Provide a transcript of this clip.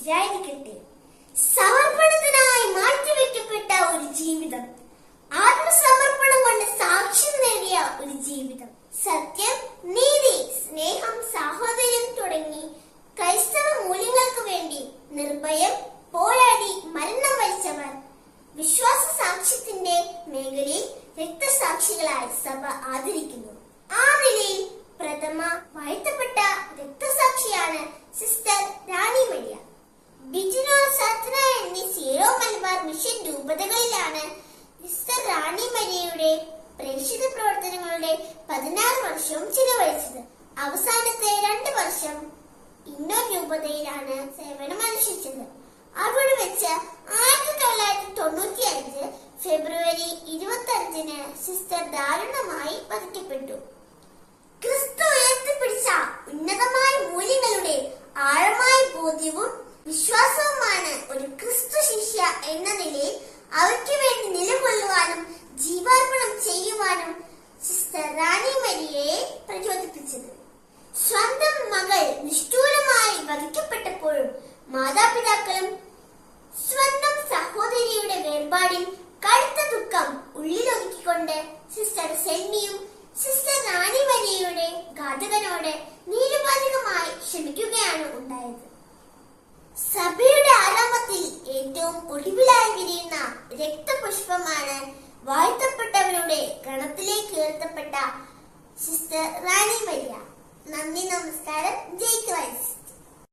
ഇല്ലായിരിക്കട്ടെ. സമർപ്പണത്തിനായി മാറ്റിവെക്കപ്പെട്ട ഒരു ജീവിതം, ആത്മസമർപ്പണം കൊണ്ട് സാക്ഷ്യം നേടിയ ഒരു ജീവിതം, സത്യം, നീതി, സ്നേഹം, സാഹോദര്യം തുടങ്ങി ക്രൈസ്തവ മൂല്യങ്ങൾക്ക് വേണ്ടി നിർഭയം പോരാടി മരണം വരിച്ചവർ വിശ്വാസ സാക്ഷ്യത്തിന്റെ മേഖലയിൽ രക്തസാക്ഷികളായി സഭ ആദരിക്കുന്നു. ആ നിലയിൽ പ്രഥമ വാഴ്ത്തപ്പെട്ട രക്തസാക്ഷിയാണ് സിസ്റ്റർ റാണി മരിയ. ബിജിനോ, സത്ന എന്നീ സീറോ മലബാർ മിഷൻ രൂപതകളിലാണ് സിസ്റ്റർ റാണി മരിയയുടെ പ്രേക്ഷിത പ്രവർത്തനങ്ങളുടെ 16 വർഷവും ചിലവഴിച്ചത്. അവസാനത്തെ 2 വർഷം ഇന്നോ രൂപതയിലാണ് സേവനമനുഷ്ഠിച്ചത്. അവിടെ വെച്ച് 1995 ഫെബ്രുവരി 25-ന് സിസ്റ്റർ ദാരുണമായി വധിക്കപ്പെട്ടു. ക്രിസ്തു ഉയർത്തിപ്പിടിച്ച ഉന്നതമായ മൂല്യങ്ങളുടെ ആഴമായ ബോധ്യവും വിശ്വാസവുമാണ് ഒരു ക്രിസ്തു ശിഷ്യ എന്ന നിലയിൽ അവയ്ക്ക് വേണ്ടി നിലകൊള്ളുവാനും ജീവാർപ്പണം ചെയ്യുവാനും സിസ്റ്റർ റാണി മരിയയെ പ്രചോദിപ്പിച്ചത്. സ്വന്തം മകൾ നിഷ്ഠൂരമായി വധിക്കപ്പെട്ടപ്പോഴും മാതാപിതാക്കളും സ്വന്തം സഹോദരിയുടെ വേർപാടിൽ കടുത്ത ദുഃഖം ഉള്ളിലൊതുക്കിക്കൊണ്ട് സിസ്റ്റർ സെൽമിയും സിസ്റ്റർ റാണി മരിയയുടെ ഘാതകനോട് നിരുപാധികമായി ക്ഷമിക്കുകയാണ് ഉണ്ടായത്. സഭയുടെ ആരംഭത്തിൽ ഏറ്റവും ഒടുവിലായി വിരിയുന്ന രക്തപുഷ്പമാണ് വാഴ്ത്തപ്പെട്ടവരുടെ ഗണത്തിലേക്ക് ഉയർത്തപ്പെട്ട സിസ്റ്റർ റാണി മരിയ. നന്ദി, നമസ്കാരം. ജയ് ക്രൈസ്റ്റ്.